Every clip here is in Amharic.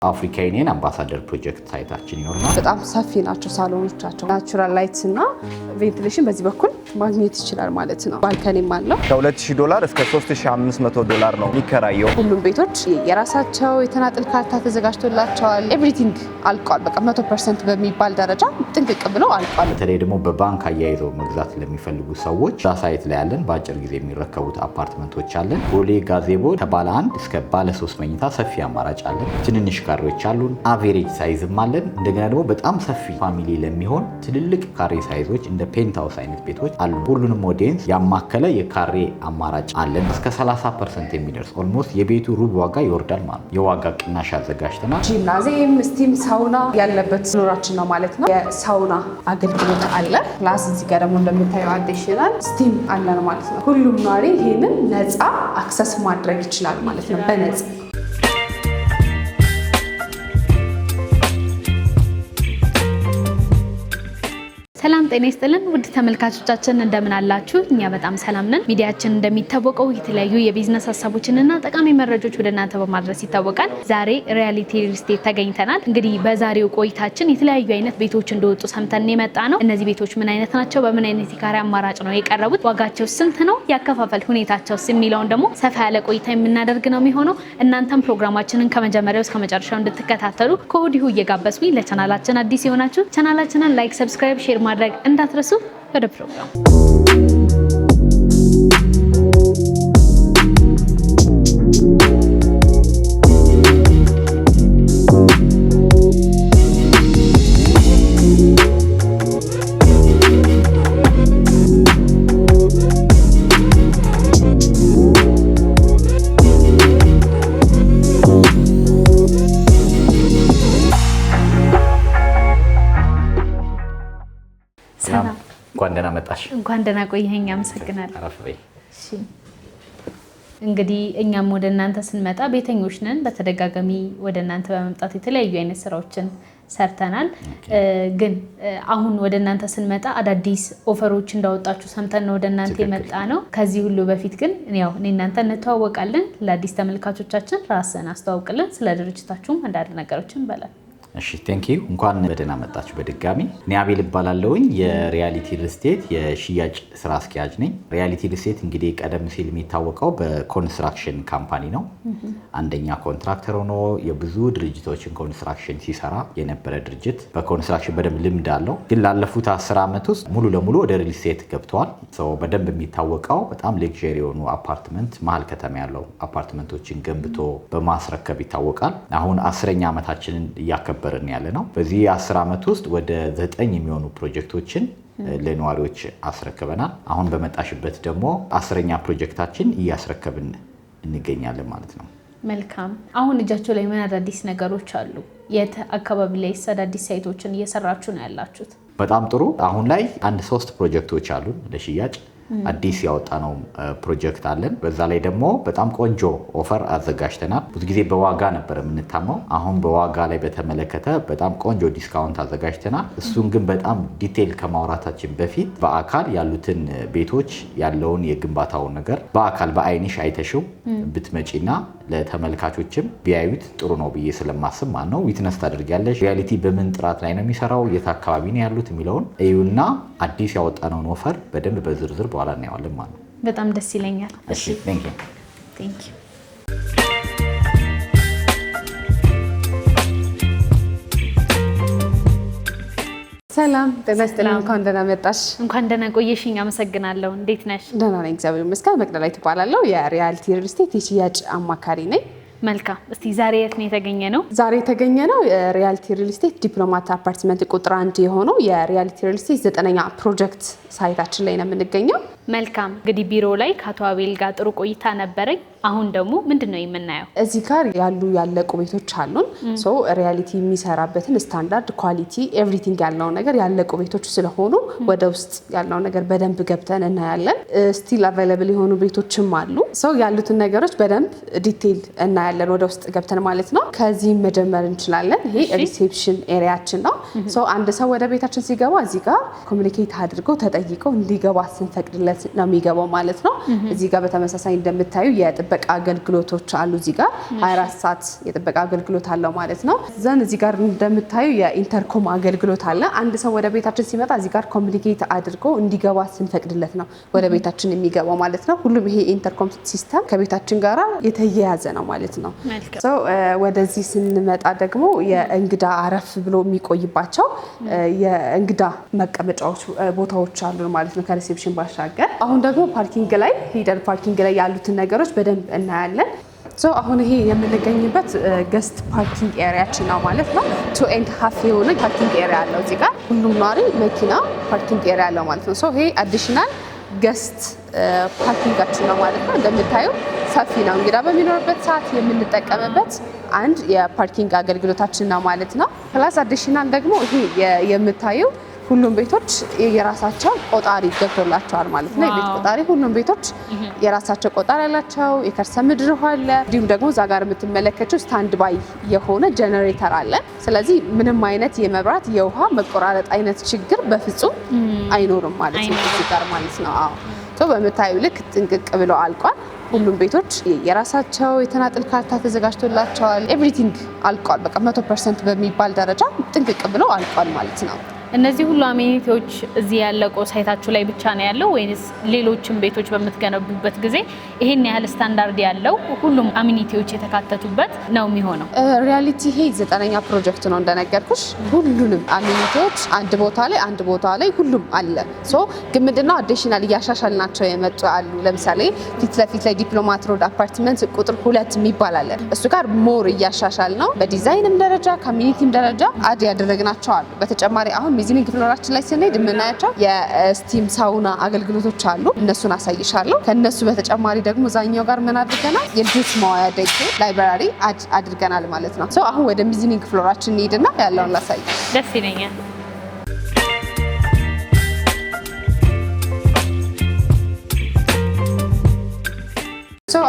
አፍሪካ ዩኒየን አምባሳደር ፕሮጀክት ሳይታችን ይኖርናል። በጣም ሰፊ ናቸው ሳሎኖቻቸው። ናቹራል ላይትስ እና ቬንቲሌሽን በዚህ በኩል ማግኘት ይችላል ማለት ነው። ባልከኒም አለው። $2,000 እስከ $3,500 ነው የሚከራየው። ሁሉም ቤቶች የራሳቸው የተናጥል ካርታ ተዘጋጅቶላቸዋል። ኤቭሪቲንግ አልቋል። በቃ 100% በሚባል ደረጃ ጥንቅቅ ብለው አልቋል። በተለይ ደግሞ በባንክ አያይዘው መግዛት ለሚፈልጉ ሰዎች ሳይት ላይ ያለን በአጭር ጊዜ የሚረከቡት አፓርትመንቶች አለን። ቦሌ ጋዜቦ ከባለ 1 እስከ ባለ 3 መኝታ ሰፊ አማራጭ አለን። ትንንሽ ካሬዎች አሉን። አቬሬጅ ሳይዝም አለን። እንደገና ደግሞ በጣም ሰፊ ፋሚሊ ለሚሆን ትልልቅ ካሬ ሳይዞች እንደ ፔንታውስ አይነት ቤቶች አሉ። ሁሉንም ኦዲየንስ ያማከለ የካሬ አማራጭ አለን። እስከ 30% የሚደርስ ኦልሞስት የቤቱ ሩብ ዋጋ ይወርዳል ማለት ነው። የዋጋ ቅናሽ አዘጋጅተናል። ጂምናዚየም፣ ስቲም፣ ሳውና ያለበት ኖራችን ነው ማለት ነው። የሳውና አገልግሎት አለ። ፕላስ እዚህ ጋር ደግሞ እንደምታየው አዲሽናል ስቲም አለን ማለት ነው። ሁሉም ነዋሪ ይሄንን ነፃ አክሰስ ማድረግ ይችላል ማለት ነው በነፃ። ሰላም ጤና ይስጥልን ውድ ተመልካቾቻችን እንደምን አላችሁ? እኛ በጣም ሰላም ነን። ሚዲያችን እንደሚታወቀው የተለያዩ የቢዝነስ ሀሳቦችንና ጠቃሚ መረጃዎች ወደ እናንተ በማድረስ ይታወቃል። ዛሬ ሪያሊቲ ሪል ስቴት ተገኝተናል። እንግዲህ በዛሬው ቆይታችን የተለያዩ አይነት ቤቶች እንደወጡ ሰምተን የመጣ ነው። እነዚህ ቤቶች ምን አይነት ናቸው? በምን አይነት የካሬ አማራጭ ነው የቀረቡት? ዋጋቸው ስንት ነው? ያከፋፈል ሁኔታቸውስ የሚለውን ደግሞ ሰፋ ያለ ቆይታ የምናደርግ ነው የሚሆነው። እናንተም ፕሮግራማችንን ከመጀመሪያው እስከ መጨረሻው እንድትከታተሉ ከወዲሁ እየጋበዝኩኝ ለቻናላችን አዲስ የሆናችሁ ቻናላችንን ላይክ፣ ሰብስክራይብ፣ ሼር ማድረግ እንዳትረሱ። ወደ ፕሮግራም እንኳን ደህና መጣሽ። እንኳን ደህና ቆየኸኝ። አመሰግናለሁ። አረፍ በይ። እሺ እንግዲህ እኛም ወደ እናንተ ስንመጣ ቤተኞች ነን። በተደጋጋሚ ወደ እናንተ በመምጣት የተለያዩ አይነት ስራዎችን ሰርተናል። ግን አሁን ወደ እናንተ ስንመጣ አዳዲስ ኦፈሮች እንዳወጣችሁ ሰምተን ነው ወደ እናንተ የመጣ ነው። ከዚህ ሁሉ በፊት ግን ያው እኔ እናንተ እንተዋወቃለን። ለአዲስ ተመልካቾቻችን ራስን አስተዋውቅልን፣ ስለ ድርጅታችሁም አንዳንድ ነገሮችን በለን። እሺ ቴንክ ዩ። እንኳን በደህና መጣችሁ በድጋሚ። እኔ አቤል እባላለሁኝ የሪያሊቲ ሪል ስቴት የሽያጭ ስራ አስኪያጅ ነኝ። ሪያሊቲ ሪል ስቴት እንግዲህ ቀደም ሲል የሚታወቀው በኮንስትራክሽን ካምፓኒ ነው። አንደኛ ኮንትራክተር ሆኖ የብዙ ድርጅቶችን ኮንስትራክሽን ሲሰራ የነበረ ድርጅት፣ በኮንስትራክሽን በደንብ ልምድ አለው። ግን ላለፉት 10 ዓመት ውስጥ ሙሉ ለሙሉ ወደ ሪል ስቴት ገብቷል። በደንብ የሚታወቀው በጣም ሌክዠሪ የሆኑ አፓርትመንት መሀል ከተማ ያለው አፓርትመንቶችን ገንብቶ በማስረከብ ይታወቃል። አሁን 10ኛ ዓመታችንን እያከበርን ያለ ነው። በዚህ 10 ዓመት ውስጥ ወደ 9 የሚሆኑ ፕሮጀክቶችን ለነዋሪዎች አስረክበናል። አሁን በመጣሽበት ደግሞ 10ኛ ፕሮጀክታችን እያስረከብን እንገኛለን ማለት ነው። መልካም። አሁን እጃቸው ላይ ምን አዳዲስ ነገሮች አሉ? የት አካባቢ ላይ አዳዲስ ሳይቶችን እየሰራችሁ ነው ያላችሁት? በጣም ጥሩ። አሁን ላይ 3 ፕሮጀክቶች አሉ ለሽያጭ። አዲስ ያወጣነው ፕሮጀክት አለን። በዛ ላይ ደግሞ በጣም ቆንጆ ኦፈር አዘጋጅተናል። ብዙ ጊዜ በዋጋ ነበር የምንታማው። አሁን በዋጋ ላይ በተመለከተ በጣም ቆንጆ ዲስካውንት አዘጋጅተናል። እሱን ግን በጣም ዲቴይል ከማውራታችን በፊት በአካል ያሉትን ቤቶች ያለውን የግንባታውን ነገር በአካል በአይንሽ አይተሽው ብትመጪና ለተመልካቾችም ቢያዩት ጥሩ ነው ብዬ ስለማስብ ማለት ነው ዊትነስ ታደርጊያለሽ። ሪያሊቲ በምን ጥራት ላይ ነው የሚሰራው፣ የት አካባቢ ነው ያሉት የሚለውን እዩና አዲስ ያወጣነውን ኦፈር በደንብ በዝርዝር በኋላ እናየዋለን ማለት ነው። በጣም ደስ ይለኛል። እሺ ቴንክ ዩ ቴንክ ዩ። ሰላም ጤና ይስጥልኝ። እንኳን ደህና መጣሽ። እንኳን ደህና ቆየሽኝ። አመሰግናለሁ። እንዴት ነሽ? ደህና ነኝ እግዚአብሔር ይመስገን። መቅደላዊት እባላለሁ። የሪያሊቲ ሪል ስቴት የሽያጭ አማካሪ ነኝ። መልካም። እስቲ ዛሬ የት ነው የተገኘ ነው? ዛሬ የተገኘ ነው የሪያሊቲ ሪል ስቴት ዲፕሎማት አፓርትመንት ቁጥር 1 የሆነው የሪያሊቲ ሪል ስቴት 9ኛ ፕሮጀክት ሳይታችን ላይ ነው የምንገኘው። መልካም። እንግዲህ ቢሮ ላይ ከአቶ አቤል ጋር ጥሩ ቆይታ ነበረኝ። አሁን ደግሞ ምንድነው የምናየው? እዚህ ጋር ያለቁ ቤቶች አሉን። ሪያሊቲ የሚሰራበትን ስታንዳርድ ኳሊቲ ኤቭሪቲንግ ያለው ነገር ያለቁ ቤቶች ስለሆኑ ወደ ውስጥ ያለው ነገር በደንብ ገብተን እናያለን። ስቲል አቬይላብል የሆኑ ቤቶችም አሉ። ያሉትን ነገሮች በደንብ ዲቴይል እናያለን ወደ ውስጥ ገብተን ማለት ነው። ከዚህ መጀመር እንችላለን። ይሄ ሪሴፕሽን ኤሪያችን ነው። አንድ ሰው ወደ ቤታችን ሲገባ እዚህ ጋር ኮሚኒኬት አድርገው ተጠይቀው እንዲገባ ስንፈቅድለት ስንፈቅድለት ነው የሚገባው ማለት ነው። እዚህ ጋር በተመሳሳይ እንደምታዩ የጥበቃ አገልግሎቶች አሉ። እዚህ ጋር 24 ሰዓት የጥበቃ አገልግሎት አለው ማለት ነው። ዘን እዚህ ጋር እንደምታዩ የኢንተርኮም አገልግሎት አለ። አንድ ሰው ወደ ቤታችን ሲመጣ እዚህ ጋር ኮሚኒኬት አድርጎ እንዲገባ ስንፈቅድለት ነው ወደ ቤታችን የሚገባው ማለት ነው። ሁሉም ይሄ ኢንተርኮም ሲስተም ከቤታችን ጋራ የተያያዘ ነው ማለት ነው። ወደዚህ ስንመጣ ደግሞ የእንግዳ አረፍ ብሎ የሚቆይባቸው የእንግዳ መቀመጫዎች ቦታዎች አሉ ማለት ነው ከሪሴፕሽን ባሻገር። አሁን ደግሞ ፓርኪንግ ላይ ሂደን ፓርኪንግ ላይ ያሉትን ነገሮች በደንብ እናያለን። አሁን ይሄ የምንገኝበት ገስት ፓርኪንግ ኤሪያችን ነው ማለት ነው። 2.5 የሆነ ፓርኪንግ ኤሪያ አለው እዚህ ጋር ሁሉም ነዋሪ መኪና ፓርኪንግ ኤሪያ አለው ማለት ነው። ይሄ አዲሽናል ገስት ፓርኪንጋችን ነው ማለት ነው። እንደምታዩ ሰፊ ነው። እንግዳ በሚኖርበት ሰዓት የምንጠቀምበት አንድ የፓርኪንግ አገልግሎታችን ነው ማለት ነው። ፕላስ አዲሽናል ደግሞ ይሄ የምታዩ ሁሉም ቤቶች የራሳቸው ቆጣሪ ገብቶላቸዋል ማለት ነው። የቤት ቆጣሪ ሁሉም ቤቶች የራሳቸው ቆጣሪ ያላቸው፣ የከርሰ ምድር ውሃ አለ። እንዲሁም ደግሞ እዛ ጋር የምትመለከተው ስታንድ ባይ የሆነ ጀነሬተር አለ። ስለዚህ ምንም አይነት የመብራት የውሃ መቆራረጥ አይነት ችግር በፍጹም አይኖርም ማለት ነው እዚህ ጋር ማለት ነው። በምታዩ ልክ ጥንቅቅ ብሎ አልቋል። ሁሉም ቤቶች የራሳቸው የተናጥል ካርታ ተዘጋጅቶላቸዋል። ኤቭሪቲንግ አልቋል። በቃ 100% በሚባል ደረጃ ጥንቅቅ ብሎ አልቋል ማለት ነው። እነዚህ ሁሉ አሜኒቲዎች እዚህ ያለቀው ሳይታችሁ ላይ ብቻ ነው ያለው ወይስ ሌሎችም ቤቶች በምትገነቡበት ጊዜ ይሄን ያህል ስታንዳርድ ያለው ሁሉም አሜኒቲዎች የተካተቱበት ነው የሚሆነው? ሪያሊቲ ይሄ 9ኛ ፕሮጀክት ነው እንደነገርኩሽ። ሁሉንም አሜኒቲዎች አንድ ቦታ ላይ ሁሉም አለ። ግን ምንድነው አዲሽናል እያሻሻልናቸው የመጡ አሉ። ለምሳሌ ፊት ለፊት ላይ ዲፕሎማት ሮድ አፓርትመንት ቁጥር 2 የሚባል አለ። እሱ ጋር ሞር እያሻሻል ነው። በዲዛይንም ደረጃ ከአሜኒቲም ደረጃ አድ ያደረግናቸው አሉ። በተጨማሪ አሁን ሚዚኒንግ ፍሎራችን ላይ ስንሄድ የምናያቸው የስቲም ሳውና አገልግሎቶች አሉ። እነሱን አሳይሻለሁ። ከነሱ በተጨማሪ ደግሞ ዛኛው ጋር ምን አድርገናል? የልጆች መዋያ ደግ ላይብራሪ አድርገናል ማለት ነው። አሁን ወደ ሚዚኒንግ ፍሎራችን እንሄድና ያለውን ላሳይ። ደስ ይለኛል።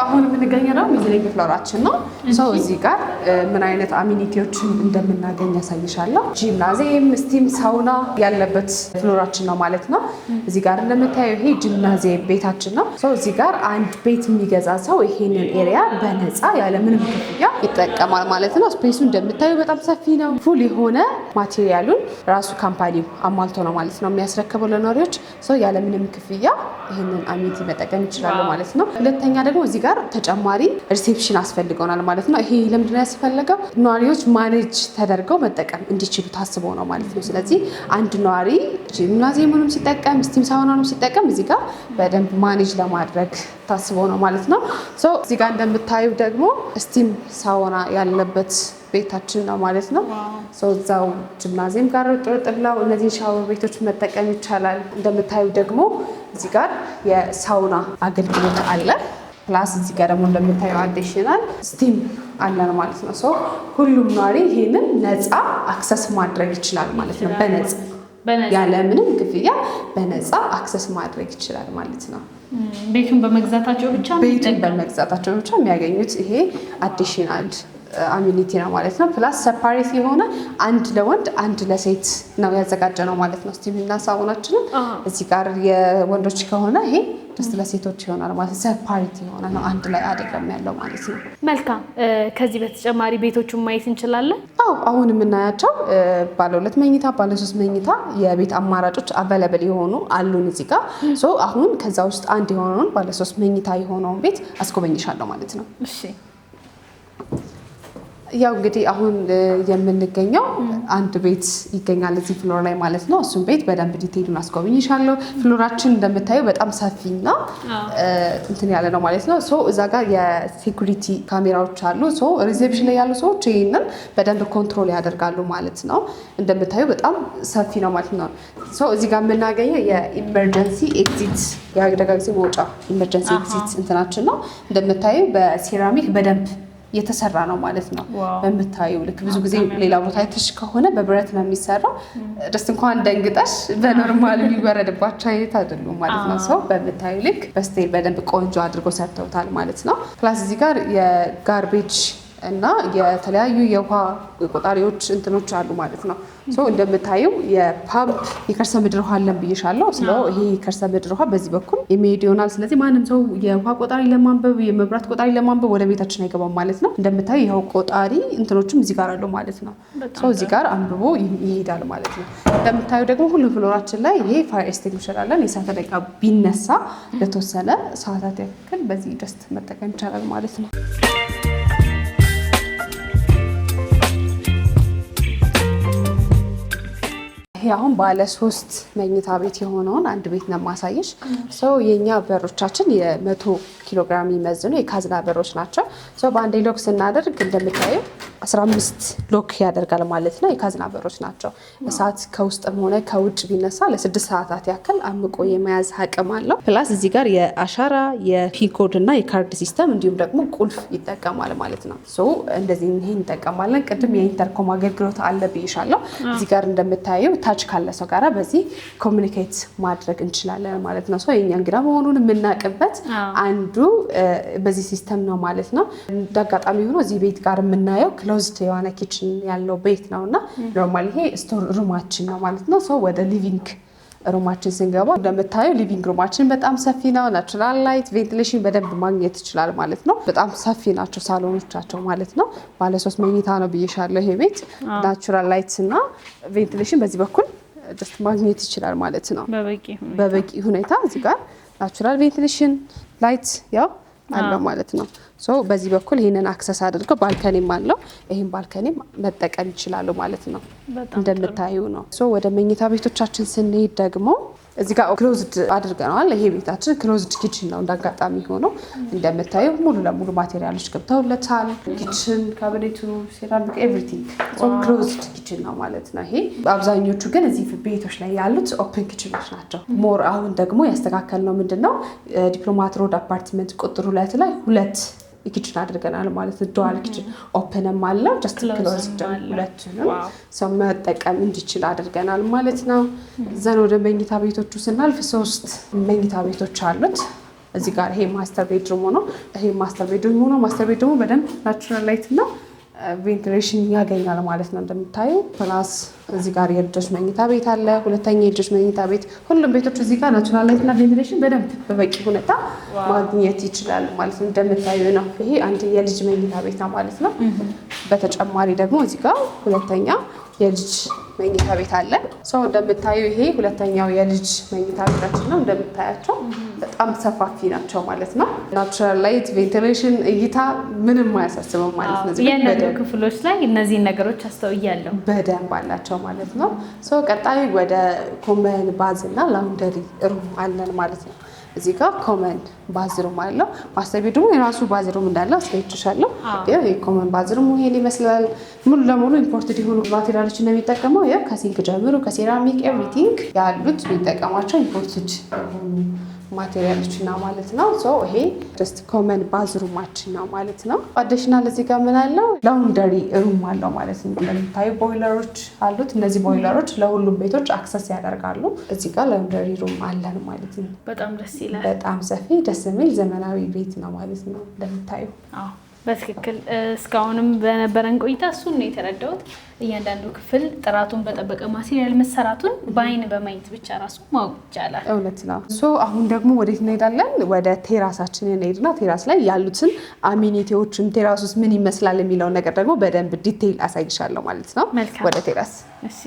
አሁን የምንገኘው ነው ሚዚኒንግ ፍሎራችን ነው። እዚህ ጋር ምን አይነት አሚኒቲዎችን እንደምናገኝ ያሳይሻለሁ። ጂምናዚየም፣ ስቲም ሳውና ያለበት ፍሎራችን ነው ማለት ነው። እዚህ ጋር እንደምታየው ይሄ ጂምናዚየም ቤታችን ነው። እዚህ ጋር አንድ ቤት የሚገዛ ሰው ይሄንን ኤሪያ በነፃ ያለምንም ክፍያ ይጠቀማል ማለት ነው። ስፔሱ እንደምታየው በጣም ሰፊ ነው። ፉል የሆነ ማቴሪያሉን ራሱ ካምፓኒው አሟልቶ ነው ማለት ነው የሚያስረክበው ለነዋሪዎች። ያለምንም ክፍያ ይሄንን አሚኒቲ መጠቀም ይችላሉ ማለት ነው። ሁለተኛ ደግሞ እዚህ ጋር ተጨማሪ ሪሴፕሽን አስፈልገውናል ማለት ነው። ይሄ ለምንድን ነው ያስፈለገው? ነዋሪዎች ማኔጅ ተደርገው መጠቀም እንዲችሉ ታስቦ ነው ማለት ነው። ስለዚህ አንድ ነዋሪ ጂምናዚየሙንም ሲጠቀም ስቲም ሳውናንም ሲጠቀም እዚህ ጋር በደንብ ማኔጅ ለማድረግ ታስቦ ነው ማለት ነው። እዚህ ጋር እንደምታዩ ደግሞ ስቲም ሳውና ያለበት ቤታችን ነው ማለት ነው። እዛው ጂምናዚየም ጋር ጥርጥብላው እነዚህ ሻወር ቤቶች መጠቀም ይቻላል። እንደምታዩ ደግሞ እዚህ ጋር የሳውና አገልግሎት አለ። ፕላስ እዚህ ጋር ደግሞ እንደምታዩ አዲሽናል ስቲም አለን ማለት ነው። ሁሉም ነዋሪ ይሄንን ነፃ አክሰስ ማድረግ ይችላል ማለት ነው። በነፃ ያለምንም ክፍያ በነፃ አክሰስ ማድረግ ይችላል ማለት ነው። ቤቱን በመግዛታቸው ብቻ የሚያገኙት ይሄ አዲሽናል አሚኒቲ ነው ማለት ነው። ፕላስ ሰፓሬት የሆነ አንድ ለወንድ አንድ ለሴት ነው ያዘጋጀ ነው ማለት ነው። ስቲም እና ሳውናችንን እዚህ ጋር የወንዶች ከሆነ ይሄ just ለሴቶች ይሆናል ማለት ሰፓሬት የሆነ ነው፣ አንድ ላይ አይደለም ያለው ማለት ነው። መልካም። ከዚህ በተጨማሪ ቤቶቹን ማየት እንችላለን? አሁን የምናያቸው ባለ 2 መኝታ ባለ 3 መኝታ የቤት አማራጮች አቬለብል የሆኑ አሉን እዚህ ጋር። አሁን ከዛ ውስጥ አንድ የሆነውን ባለ 3 መኝታ የሆነውን ቤት አስጎበኝሻለሁ ማለት ነው። እሺ። ያው እንግዲህ አሁን የምንገኘው አንድ ቤት ይገኛል እዚህ ፍሎር ላይ ማለት ነው። እሱም ቤት በደንብ ዲቴይሉን አስጎብኝሻለሁ። ፍሎራችን እንደምታየው በጣም ሰፊና እንትን ያለ ነው ማለት ነው። እዛ ጋር የሴኩሪቲ ካሜራዎች አሉ። ሪሴፕሽን ላይ ያሉ ሰዎች ይሄንን በደንብ ኮንትሮል ያደርጋሉ ማለት ነው። እንደምታየው በጣም ሰፊ ነው ማለት ነው። እዚህ ጋር የምናገኘው የኢመርጀንሲ ኤግዚት የአደጋ ጊዜ መውጫ ኢመርጀንሲ ኤግዚት እንትናችን ነው። እንደምታየው በሴራሚክ በደንብ የተሰራ ነው ማለት ነው። በምታዩ ልክ ብዙ ጊዜ ሌላ ቦታ አይተሽ ከሆነ በብረት ነው የሚሰራው። ደስ እንኳን ደንግጠሽ በኖርማል የሚወረድባቸው አይነት አይደሉም ማለት ነው። በምታዩ ልክ በስቴል በደንብ ቆንጆ አድርጎ ሰርተውታል ማለት ነው። ፕላስ እዚህ ጋር የጋርቤጅ እና የተለያዩ የውሃ ቆጣሪዎች እንትኖች አሉ ማለት ነው። እንደምታዩ የፓምፕ የከርሰ ምድር ውሃ አለን ብዬሻለሁ። ይሄ የከርሰ ምድር ውሃ በዚህ በኩል የሚሄድ ይሆናል። ስለዚህ ማንም ሰው የውሃ ቆጣሪ ለማንበብ የመብራት ቆጣሪ ለማንበብ ወደ ቤታችን አይገባም ማለት ነው። እንደምታዩ ይኸው ቆጣሪ እንትኖችም እዚህ ጋር አሉ ማለት ነው። እዚህ ጋር አንብቦ ይሄዳል ማለት ነው። እንደምታዩ ደግሞ ሁሉም ፍሎራችን ላይ ይሄ ፋየር ኤክስቲንጉሸር አለን። የእሳት አደጋ ቢነሳ ለተወሰነ ሰዓታት ያክል በዚህ ደስት መጠቀም ይቻላል ማለት ነው። ይሄ አሁን ባለ 3 መኝታ ቤት የሆነውን አንድ ቤት ነው ማሳየሽ። የኛ በሮቻችን የ100 ኪሎ ግራም የሚመዝኑ የካዝና በሮች ናቸው። በአንዴ ሎክ ስናደርግ እንደምታየው 15 ሎክ ያደርጋል ማለት ነው። የካዝና በሮች ናቸው። እሳት ከውስጥም ሆነ ከውጭ ቢነሳ ለ6 ሰዓታት ያክል አምቆ የመያዝ አቅም አለው። ፕላስ እዚህ ጋር የአሻራ የፒን ኮድ እና የካርድ ሲስተም እንዲሁም ደግሞ ቁልፍ ይጠቀማል ማለት ነው። እንደዚህ ይሄን እንጠቀማለን። ቅድም የኢንተርኮም አገልግሎት አለ ብዬሻለሁ። እዚህ ጋር እንደምታየው ታች ካለ ሰው ጋራ በዚህ ኮሚኒኬት ማድረግ እንችላለን ማለት ነው። የኛ እንግዳ መሆኑን የምናውቅበት አንዱ በዚህ ሲስተም ነው ማለት ነው። እንዳጋጣሚ ሆኖ እዚህ ቤት ጋር የምናየው ክሎዝድ የሆነ ኪችን ያለው ቤት ነው እና ኖርማሊ ይሄ ስቶር ሩማችን ነው ማለት ነው። ወደ ሊቪንግ ሩማችን ስንገባ እንደምታየው ሊቪንግ ሩማችን በጣም ሰፊ ነው። ናቹራል ላይት ቬንቲሌሽን በደንብ ማግኘት ይችላል ማለት ነው። በጣም ሰፊ ናቸው ሳሎኖቻቸው ማለት ነው። ባለ 3 መኝታ ነው ብዬሻለሁ። ይሄ ቤት ናቹራል ላይት እና ቬንቲሌሽን በዚህ በኩል ጀስት ማግኘት ይችላል ማለት ነው። በበቂ ሁኔታ እዚህ ጋር ናቹራል ቬንቲሌሽን ላይት ያው አለው ማለት ነው። በዚህ በኩል ይሄንን አክሰስ አድርገው ባልከኒም አለው። ይሄን ባልከኒም መጠቀም ይችላሉ ማለት ነው። እንደምታዩ ነው። ወደ መኝታ ቤቶቻችን ስንሄድ ደግሞ እዚህ ጋር ክሎዝድ አድርገናል። ይሄ ቤታችን ክሎዝድ ኪችን ነው። እንዳጋጣሚ ሆኖ እንደምታዩ ሙሉ ለሙሉ ማቴሪያሎች ገብተውለታል። ኪችን ካቢኔቱ፣ ሴራሚክ ኤቭሪቲንግ ክሎዝድ ኪችን ነው ማለት ነው። ይሄ አብዛኞቹ ግን እዚህ ቤቶች ላይ ያሉት ኦፕን ኪችኖች ናቸው። ሞር አሁን ደግሞ ያስተካከልነው ምንድነው ዲፕሎማት ሮድ አፓርትመንት ቁጥር 2 ላይ 2 ኪችን አድርገናል ማለት ነው። ዱዋል ኪችን ኦፕንም አለው ጀስት ክሎዝድ ሁለቱንም ሰው መጠቀም እንዲችል አድርገናል ማለት ነው። ዘን ወደ መኝታ ቤቶቹ ስናልፍ 3 መኝታ ቤቶች አሉት። እዚህ ጋር ይሄ ማስተር ቤድሩም ነው። ይሄ ማስተር ቤድሩም ነው። ማስተር ቤድሩም በደንብ ናቹራል ላይት እና ቬንቲሌሽን ያገኛል ማለት ነው። እንደምታዩ ፕላስ እዚህ ጋር የልጆች መኝታ ቤት አለ። ሁለተኛ የልጆች መኝታ ቤት። ሁሉም ቤቶች እዚህ ጋር ናቹራል ላይት እና ቬንቲሌሽን በደንብ በበቂ ሁኔታ ማግኘት ይችላል ማለት ነው። እንደምታዩ ነው። ይሄ አንድ የልጅ መኝታ ቤት ነው ማለት ነው። በተጨማሪ ደግሞ እዚህ ጋር ሁለተኛ የልጅ መኝታ ቤት አለ። እንደምታዩ ይሄ ሁለተኛው የልጅ መኝታ ቤታችን ነው። እንደምታያቸው በጣም ሰፋፊ ናቸው ማለት ነው። ናቹራል ላይት ቬንቲሌሽን እይታ ምንም አያሳስብም ማለት ነው። ያለው ክፍሎች ላይ እነዚህን ነገሮች አስተውያለሁ በደንብ አላቸው ማለት ነው። ቀጣይ ወደ ኮመን ባዝ እና ላውንደሪ ሩም አለን ማለት ነው። እዚህ ጋር ኮመን ባዝሩም አለው። ማስተር ቤድሩም የራሱ ባዝሩም እንዳለ አስገኝቻለሁ። የኮመን ባዝሩም ይሄን ይመስላል። ሙሉ ለሙሉ ኢምፖርትድ የሆኑ ማቴሪያሎች ነው የሚጠቀመው። ከሲንክ ጀምሮ ከሴራሚክ ኤቭሪቲንግ ያሉት የሚጠቀማቸው ኢምፖርትድ ማቴሪያሎች ነው ማለት ነው። ይሄ ጀስት ኮመን ባዝሩማችን ነው ማለት ነው። አዲሽናል እዚህ ጋር ምን አለው? ላውንደሪ ሩም አለው ማለት ነው። እንደምታዩ ቦይለሮች አሉት። እነዚህ ቦይለሮች ለሁሉም ቤቶች አክሰስ ያደርጋሉ። እዚህ ጋር ላውንደሪ ሩም አለን ማለት ነው። በጣም ደስ ይላል። በጣም ሰፊ ደስ የሚል ዘመናዊ ቤት ነው ማለት ነው እንደምታዩ። በትክክል እስካሁንም በነበረን ቆይታ እሱን ነው የተረዳሁት። እያንዳንዱ ክፍል ጥራቱን በጠበቀ ማቴሪያል መሰራቱን በአይን በማየት ብቻ ራሱ ማወቅ ይቻላል። እውነት ነው። አሁን ደግሞ ወዴት እንሄዳለን? ወደ ቴራሳችን እንሄድና ቴራስ ላይ ያሉትን አሚኒቲዎችን ቴራስ ውስጥ ምን ይመስላል የሚለውን ነገር ደግሞ በደንብ ዲቴይል አሳይሻለሁ ማለት ነው። ወደ ቴራስ እሺ።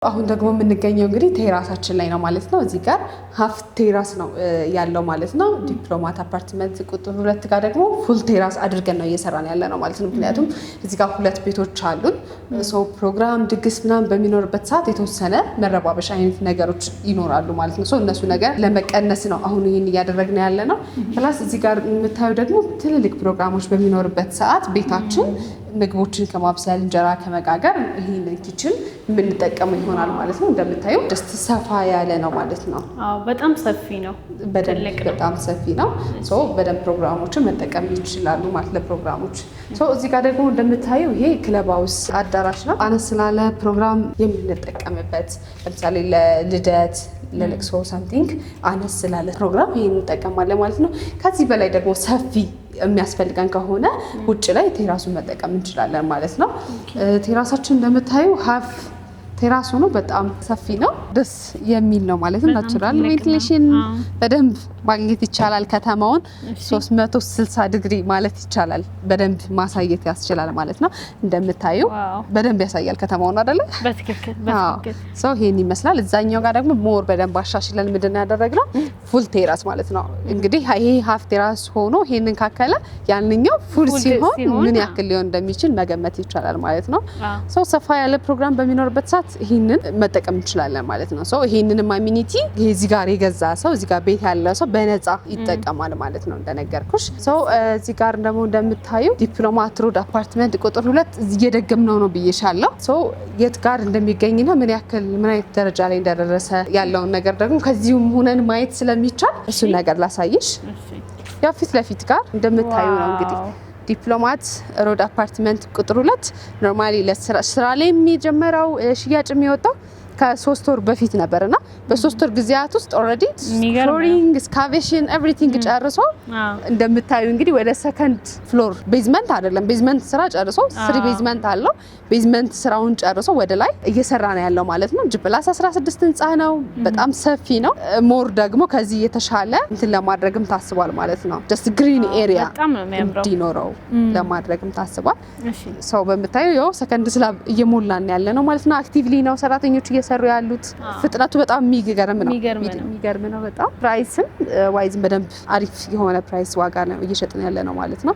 አሁን ደግሞ የምንገኘው እንግዲህ ቴራሳችን ላይ ነው ማለት ነው። እዚህ ጋር ሀፍ ቴራስ ነው ያለው ማለት ነው። ዲፕሎማት አፓርትመንት ቁጥር 2 ጋር ደግሞ ፉል ቴራስ አድርገን ነው እየሰራን ያለ ነው ማለት ነው። ምክንያቱም እዚህ ጋር 2 ቤቶች አሉን። ፕሮግራም ድግስ ምናምን በሚኖርበት ሰዓት የተወሰነ መረባበሽ አይነት ነገሮች ይኖራሉ ማለት ነው። እነሱ ነገር ለመቀነስ ነው አሁን ይህን እያደረግን ያለ ነው። ፕላስ እዚህ ጋር የምታዩ ደግሞ ትልልቅ ፕሮግራሞች በሚኖርበት ሰዓት ቤታችን ምግቦችን ከማብሰል እንጀራ ከመጋገር ይሄንን ኪችን የምንጠቀመው ይሆናል ማለት ነው። እንደምታዩ ደስት ሰፋ ያለ ነው ማለት ነው። በጣም ሰፊ ነው። በጣም ሰፊ ነው። በደንብ ፕሮግራሞችን መጠቀም ይችላሉ ማለት ለፕሮግራሞች። እዚህ ጋር ደግሞ እንደምታዩ ይሄ ክለብ ሃውስ አዳራሽ ነው። አነስ ስላለ ፕሮግራም የምንጠቀምበት ለምሳሌ ለልደት ለለቅሶ ሳምቲንግ አነስ ስላለ ፕሮግራም ይሄን እንጠቀማለን ማለት ነው። ከዚህ በላይ ደግሞ ሰፊ የሚያስፈልገን ከሆነ ውጭ ላይ ቴራሱን መጠቀም እንችላለን ማለት ነው። ቴራሳችን እንደምታዩ ሀፍ ቴራሱ ነው። በጣም ሰፊ ነው። ደስ የሚል ነው ማለት ነው። ናቹራል ቬንቲሌሽን በደንብ ማግኘት ይቻላል። ከተማውን 360 ዲግሪ ማለት ይቻላል በደንብ ማሳየት ያስችላል ማለት ነው። እንደምታዩ በደንብ ያሳያል ከተማውን አይደለ? በትክክል ይሄን ይመስላል። እዛኛው ጋር ደግሞ ሞር በደንብ አሻሽለን ምንድነው ያደረግነው ፉል ቴራስ ማለት ነው። እንግዲህ ይሄ ሀፍ ቴራስ ሆኖ ይሄንን ካከለ ያንኛው ፉል ሲሆን ምን ያክል ሊሆን እንደሚችል መገመት ይቻላል ማለት ነው። ሰፋ ያለ ፕሮግራም በሚኖርበት ሰዓት ይሄንን መጠቀም እንችላለን ማለት ነው። ይሄንንም አሚኒቲ እዚህ ጋር የገዛ ሰው እዚህ ጋር ቤት ያለው ሰው በነፃ ይጠቀማል ማለት ነው እንደነገርኩሽ። እዚህ ጋር ደግሞ እንደምታዩ ዲፕሎማት ሮድ አፓርትመንት ቁጥር 2 እየደገምነው ነው ብዬሻለሁ። የት ጋር እንደሚገኝና ምን አይነት ደረጃ ላይ እንደደረሰ ያለውን ነገር ደግሞ ከዚሁም ሆነን ማየት ስለሚቻል እሱን ነገር ላሳይሽ። ያው ፊት ለፊት ጋር እንደምታዩ ነው እንግዲህ ዲፕሎማት ሮድ አፓርትመንት ቁጥር 2 ኖርማሊ ለስራ ላይ የሚጀምረው ሽያጭ የሚወጣው ከ3 ወር በፊት ነበርና በ3 ወር ጊዜያት ውስጥ ኦልሬዲ ፍሎሪንግ ኤክስካቬሽን ኤቭሪቲንግ ጨርሶ እንደምታዩ እንግዲህ ወደ ሰከንድ ፍሎር ቤዝመንት አይደለም ቤዝመንት ስራ ጨርሶ 3 ቤዝመንት አለው። ቤዝመንት ስራውን ጨርሶ ወደ ላይ እየሰራ ነው ያለው ማለት ነው። ጂፕላስ 16 ህንጻ ነው። በጣም ሰፊ ነው። ሞር ደግሞ ከዚህ የተሻለ እንትን ለማድረግም ታስቧል ማለት ነው። ጀስት ግሪን ኤሪያ እንዲኖረው ለማድረግም ታስቧል። ሰው በምታዩ ያው ሰከንድ ስላብ እየሞላን ያለ ነው ማለት ነው። አክቲቭሊ ነው ሰራተኞች እየሰሩ ያሉት። ፍጥነቱ በጣም የሚገርም ነው። በጣም ፕራይስም ዋይዝም በደንብ አሪፍ የሆነ ፕራይስ ዋጋ ነው እየሸጥን ያለ ነው ማለት ነው።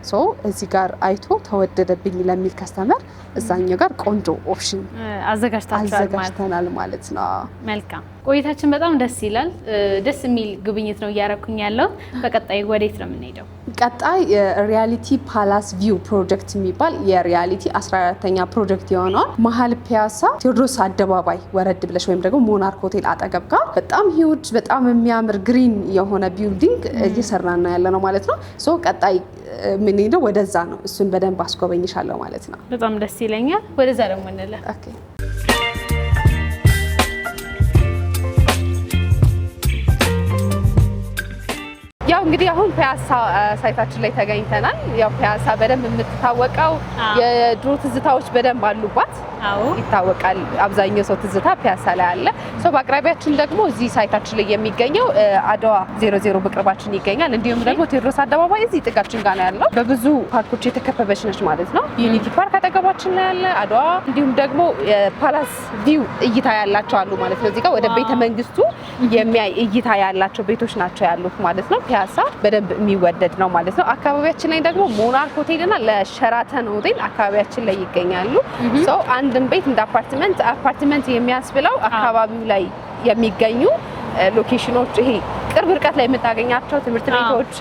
እዚህ ጋር አይቶ ተወደደብኝ ለሚል ከስተመር እዛኛው ጋር ቆንጆ ኦፕሽን አዘጋጅተናል ማለት ነው። መልካም ቆይታችን በጣም ደስ ይላል። ደስ የሚል ጉብኝት ነው እያረኩኝ ያለው። በቀጣይ ወዴት ነው የምንሄደው? ቀጣይ ሪያሊቲ ፓላስ ቪው ፕሮጀክት የሚባል የሪያሊቲ 14ኛ ፕሮጀክት የሆነው መሀል ፒያሳ ቴዎድሮስ አደባባይ ወረድ ብለሽ ወይም ደግሞ ሞናርክ ሆቴል አጠገብ ጋር በጣም ሂውጅ በጣም የሚያምር ግሪን የሆነ ቢልዲንግ እየሰራና ያለ ነው ማለት ነው። ቀጣይ ምን ሄደው ወደዛ ነው። እሱን በደንብ አስጎበኝሻለሁ ማለት ነው። በጣም ደስ ይለኛል። ወደዛ ደግሞ እንለፍ። ኦኬ ያው እንግዲህ አሁን ፒያሳ ሳይታችን ላይ ተገኝተናል። ያው ፒያሳ በደንብ የምትታወቀው የድሮ ትዝታዎች በደንብ አሉባት ይታወቃል። አብዛኛው ሰው ትዝታ ፒያሳ ላይ አለ። በአቅራቢያችን ደግሞ እዚህ ሳይታችን ላይ የሚገኘው አድዋ 00 በቅርባችን ይገኛል። እንዲሁም ደግሞ ቴዎድሮስ አደባባይ እዚህ ጥጋችን ጋር ነው ያለው። በብዙ ፓርኮች የተከበበች ነች ማለት ነው። ዩኒቲ ፓርክ አጠገባችን ላይ ያለ አድዋ፣ እንዲሁም ደግሞ የፓላስ ቪው እይታ ያላቸው አሉ ማለት ነው። እዚህ ጋር ወደ ቤተ መንግስቱ የሚያይ እይታ ያላቸው ቤቶች ናቸው ያሉት ማለት ነው። ፒያሳ በደንብ የሚወደድ ነው ማለት ነው። አካባቢያችን ላይ ደግሞ ሞናርክ ሆቴልና ለሸራተን ሆቴል አካባቢያችን ላይ ይገኛሉ። አንድን ቤት እንደ አፓርትመንት የሚያስብለው አካባቢው ላይ የሚገኙ ሎኬሽኖች ይሄ ቅርብ ርቀት ላይ የምታገኛቸው ትምህርት ቤቶች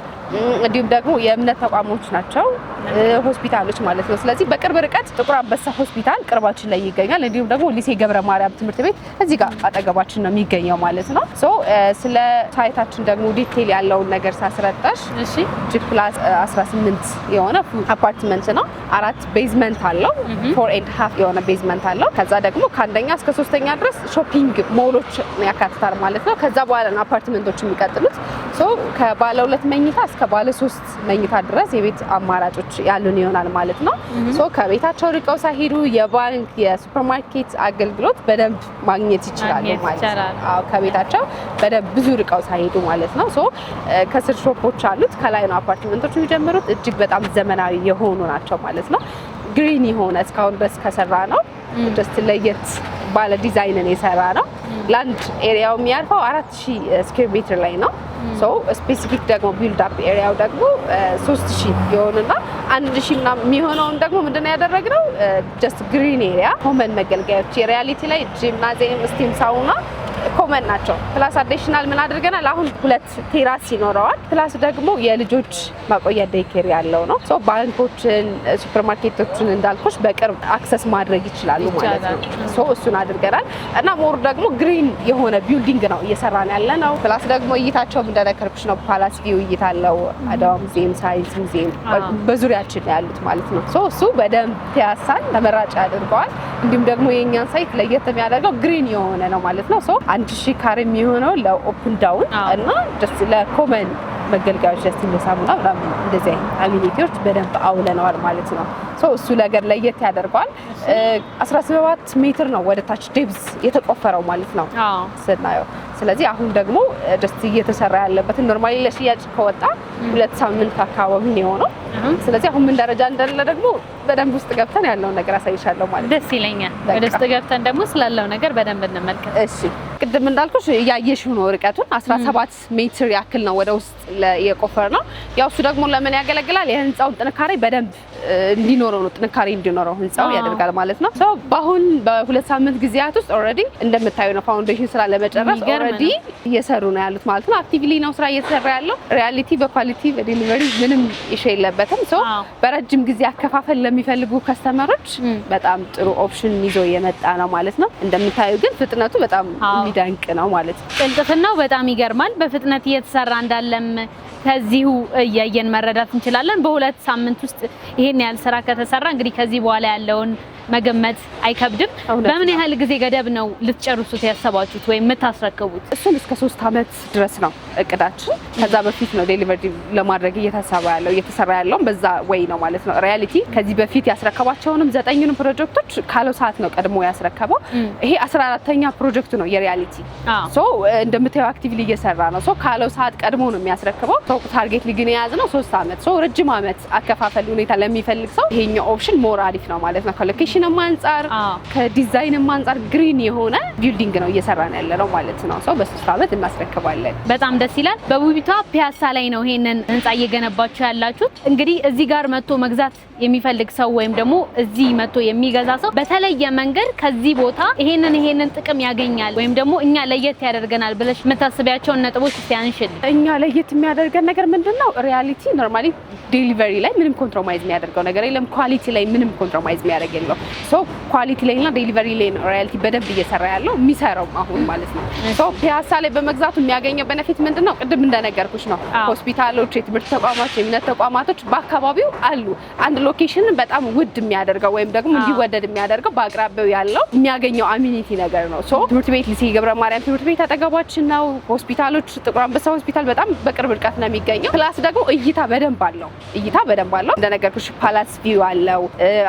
እንዲሁም ደግሞ የእምነት ተቋሞች ናቸው፣ ሆስፒታሎች ማለት ነው። ስለዚህ በቅርብ ርቀት ጥቁር አንበሳ ሆስፒታል ቅርባችን ላይ ይገኛል። እንዲሁም ደግሞ ሊሴ ገብረ ማርያም ትምህርት ቤት እዚህ ጋር አጠገባችን ነው የሚገኘው ማለት ነው። ስለ ሳይታችን ደግሞ ዲቴል ያለውን ነገር ሳስረዳሽ ጂፕላስ 18 የሆነ አፓርትመንት ነው። 4 ቤዝመንት አለው። 4.5 የሆነ ቤዝመንት አለው። ከዛ ደግሞ ከአንደኛ እስከ 3ኛ ድረስ ሾፒንግ ሞሎች ያካትታል ማለት ነው። ከዛ በኋላ ነው አፓርትመንቶች የሚቀጥሉት። ከባለ 2 መኝታ እስከ ባለ 3 መኝታ ድረስ የቤት አማራጮች ያሉን ይሆናል ማለት ነው። ከቤታቸው ርቀው ሳይሄዱ የባንክ የሱፐርማርኬት አገልግሎት በደንብ ማግኘት ይችላሉ ማለት ነው። ከቤታቸው በደንብ ብዙ ርቀው ሳይሄዱ ማለት ነው። ከስር ሾፖች አሉት። ከላይ ነው አፓርትመንቶች የሚጀምሩት። እጅግ በጣም ዘመናዊ የሆኑ ናቸው ማለት ነው። ግሪን የሆነ እስካሁን ድረስ ከሰራ ነው ጀስት ለየት ባለ ዲዛይንን የሰራ ነው። ላንድ ኤሪያው የሚያርፈው 4000 ስኩዌር ሜትር ላይ ነው። ስፔሲፊክ ደግሞ ቢልድ አፕ ኤሪያው ደግሞ 3000 የሆነና 1000 ምናምን የሚሆነውን ደግሞ ምንድነው ያደረግነው ጀስት ግሪን ኤሪያ ኮመን መገልገያዎች የሪያሊቲ ላይ ጂምናዚየም፣ ስቲም ሳውና ኮመን ናቸው። ፕላስ አዲሽናል ምን አድርገናል? አሁን 2 ቴራስ ይኖረዋል። ፕላስ ደግሞ የልጆች ማቆያ ዴይኬር ያለው ነው። ሶ ባንኮችን፣ ሱፐርማርኬቶችን እንዳልኩሽ በቅርብ አክሰስ ማድረግ ይችላሉ ማለት ነው። ሶ እሱን አድርገናል እና ሞር ደግሞ ግሪን የሆነ ቢልዲንግ ነው እየሰራን ያለ ነው። ፕላስ ደግሞ እይታቸውም እንደነገርኩሽ ነው። ፓላስ ቪው እይታ አለው። አድዋ ሙዚየም፣ ሳይንስ ሙዚየም በዙሪያችን ያሉት ማለት ነው። ሶ እሱ በደንብ ፒያሳን ተመራጭ ያደርገዋል። እንዲሁም ደግሞ የኛን ሳይት ለየት የሚያደርገው ግሪን የሆነ ነው ማለት ነው። ሶ 1000 ካሬ የሚሆነው ለኦፕን ዳውን እና ደስ ለኮመን መገልገያዎች ደስ ለሳሙና ምናምን እንደዚህ አሚኒቲዎች በደንብ አውለነዋል ማለት ነው። ሶ እሱ ነገር ለየት ያደርገዋል። 17 ሜትር ነው ወደ ታች ዴፕዝ የተቆፈረው ማለት ነው ስናየው። ስለዚህ አሁን ደግሞ ደስ እየተሰራ ያለበትን ኖርማሊ ለሽያጭ ከወጣ 2 ሳምንት አካባቢ ነው የሆነው። ስለዚህ አሁን ምን ደረጃ እንዳለ ደግሞ በደንብ ውስጥ ገብተን ያለውን ነገር አሳይሻለሁ ማለት ደስ ይለኛል። ወደ ውስጥ ገብተን ደግሞ ስላለው ነገር በደንብ እንመልከት። እሺ ቅድም እንዳልኩሽ ያየሽው ነው ርቀቱን 17 ሜትር ያክል ነው ወደ ውስጥ የቆፈር ነው። ያው እሱ ደግሞ ለምን ያገለግላል? የህንጻውን ጥንካሬ በደንብ እንዲኖረው ነው፣ ጥንካሬ እንዲኖረው ህንጻው ያደርጋል ማለት ነው። ሶ በአሁን በ2 ሳምንት ጊዜያት ውስጥ ኦልሬዲ እንደምታዩ ነው ፋውንዴሽን ስራ ለመጨረስ ኦልሬዲ እየሰሩ ነው ያሉት ማለት ነው። አክቲቭሊ ነው ስራ እየተሰራ ያለው። ሪያሊቲ በኳሊቲ በዲሊቨሪ ምንም ኢሹ የለበትም። ሶ በረጅም ጊዜ አከፋፈል ለሚፈልጉ ከስተመሮች በጣም ጥሩ ኦፕሽን ይዞ የመጣ ነው ማለት ነው። እንደምታዩ ግን ፍጥነቱ በጣም የሚደንቅ ነው ማለት ነው። ቅልጥፍናው በጣም ይገርማል። በፍጥነት እየተሰራ እንዳለም ከዚሁ እያየን መረዳት እንችላለን። በ2 ሳምንት ውስጥ ይሄን ያህል ስራ ከተሰራ እንግዲህ ከዚህ በኋላ ያለውን መገመት አይከብድም። በምን ያህል ጊዜ ገደብ ነው ልትጨርሱት ያሰባችሁት ወይም የምታስረክቡት? እሱን እስከ 3 አመት ድረስ ነው እቅዳችን። ከዛ በፊት ነው ዴሊቨሪ ለማድረግ እየተሰራ ያለው በዛ ወይ ነው ማለት ነው። ሪያሊቲ ከዚህ በፊት ያስረከባቸውንም 9ኙንም ፕሮጀክቶች ካለው ሰዓት ነው ቀድሞ ያስረከበው። ይሄ 14ኛ ፕሮጀክቱ ነው የሪያሊቲ። ሶ እንደምታዩ አክቲቭሊ እየሰራ ነው። ሶ ካለው ሰዓት ቀድሞ ነው የሚያስረክበው። ሶ ታርጌት ሊግን የያዝ ነው 3 አመት። ሶ ረጅም አመት አከፋፈል ሁኔታ ለሚፈልግ ሰው ይሄኛው ኦፕሽን ሞር አሪፍ ነው ማለት ነው። ከሎኬሽንም አንፃር ከዲዛይንም አንፃር ግሪን የሆነ ቢልዲንግ ነው እየሰራን ያለ ነው ማለት ነው። ሶ በ3 አመት እናስረክባለን። በጣም ደስ ይላል። በውቢቷ ፒያሳ ላይ ነው ይሄንን ህንጻ እየገነባችሁ ያላችሁት። እንግዲህ እዚህ ጋር መጥቶ መግዛት የሚፈልግ ሰው ወይም ደግሞ እዚህ መጥቶ የሚገዛ ሰው በተለየ መንገድ ከዚህ ቦታ ይሄንን ጥቅም ያገኛል ወይም ደግሞ እኛ ለየት ያደርገናል ብለሽ የምታስቢያቸውን ነጥቦች እስቲ አንሽል። እኛ ለየት የሚያደርገን ነገር ምንድነው? ሪያሊቲ ኖርማሊ ዴሊቨሪ ላይ ምንም ኮምፕሮማይዝ የሚያደርገው ነገር የለም። ኳሊቲ ላይ ምንም ኮምፕሮማይዝ የሚያደርግ የለው። ሶ ኳሊቲ ላይ እና ዴሊቨሪ ላይ ነው ሪያሊቲ በደንብ እየሰራ ያለው የሚሰራው አሁን ማለት ነው። ሶ ፒያሳ ላይ በመግዛቱ የሚያገኘው ቤኔፊት ምንድነው? ቅድም እንደነገርኩሽ ነው። ሆስፒታሎች፣ የትምህርት ተቋማት፣ የእምነት ተቋማቶች በአካባቢው አሉ። አንድ ሎኬሽን በጣም ውድ የሚያደርገው ወይም ደግሞ እንዲወደድ የሚያደርገው በአቅራቢያው ያለው የሚያገኘው አሚኒቲ ነገር ነው። ሶ ትምህርት ቤት ሊሴ ገብረ ማርያም ትምህርት ቤት አጠገባችን ነው። ሆስፒታሎች ጥቁር አንበሳ ሆስፒታል በጣም በቅርብ ርቀት ነው የሚገኘው። ፕላስ ደግሞ እይታ በደንብ አለው። እንደነገርኩሽ ፓላስ ቪው አለው።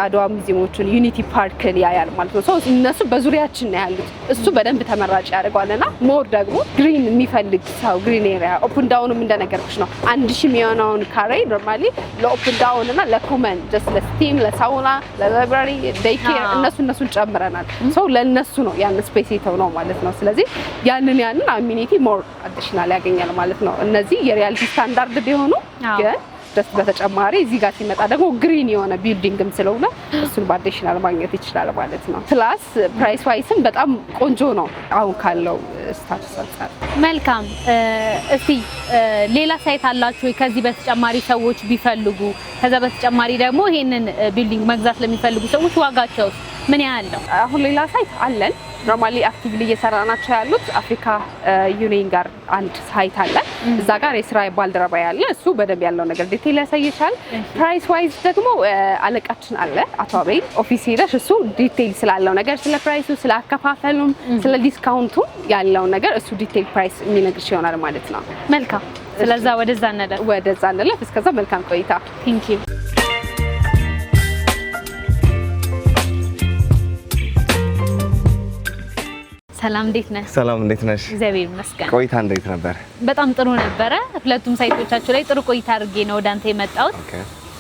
አድዋ ሙዚየሞችን፣ ዩኒቲ ፓርክን ያያል ማለት ነው። ሶ እነሱ በዙሪያችን ነው ያሉት። እሱ በደንብ ተመራጭ ያደርገዋልና ሞር ደግሞ ግሪን የሚፈልግ ሰው ግሪን ኤሪያ ኦፕን ዳውንም እንደነገርኩሽ ነው 1000 የሚሆነውን ካሬ ኖርማሊ ለኦፕን ዳውን እና ለኮመን ጀስት ለስቲም፣ ለሳውና፣ ለላይብራሪ፣ ዴይኬር እነሱን ጨምረናል። ሶ ለነሱ ነው ያን ስፔስ የተው ነው ማለት ነው። ስለዚህ ያንን አሚኒቲ ሞር አዲሽናል ያገኛል ማለት ነው። እነዚህ የሪያሊቲ ስታንዳርድ ቢሆኑ ግን ደስ በተጨማሪ እዚህ ጋር ሲመጣ ደግሞ ግሪን የሆነ ቢልዲንግም ስለሆነ እሱን በአዲሽናል ማግኘት ይችላል ማለት ነው። ፕላስ ፕራይስ ዋይስም በጣም ቆንጆ ነው አሁን ካለው ስታተስ አንፃር። መልካም። እስቲ ሌላ ሳይት አላችሁ ወይ ከዚህ በተጨማሪ ሰዎች ቢፈልጉ? ከዛ በተጨማሪ ደግሞ ይሄንን ቢልዲንግ መግዛት ለሚፈልጉ ሰዎች ዋጋቸው ምን ያህል ነው? አሁን ሌላ ሳይት አለን ኖርማሊ አክቲቭሊ እየሰራናቸው ያሉት አፍሪካ ዩኒየን ጋር አንድ ሳይት አለ። እዛ ጋር የስራ ባልደረባ ያለ እሱ በደንብ ያለው ነገር ዲቴል ያሳይሻል። ፕራይስ ዋይዝ ደግሞ አለቃችን አለ አቶ አቤል ኦፊስ ሄደሽ እሱ ዲቴል ስላለው ነገር ስለ ፕራይሱ፣ ስለ አከፋፈሉም፣ ስለ ዲስካውንቱ ያለው ነገር እሱ ዲቴል ፕራይስ የሚነግርሽ ይሆናል ማለት ነው። መልካም። ስለዛ ወደዛ እንለፍ። እስከዛ መልካም ቆይታ። ቴንክ ዩ። ሰላም እንዴት ነህ? ሰላም እንዴት ነሽ? እግዚአብሔር ይመስገን። ቆይታ እንዴት ነበር? በጣም ጥሩ ነበረ። ሁለቱም ሳይቶቻችሁ ላይ ጥሩ ቆይታ አድርጌ ነው ወደ አንተ የመጣሁት።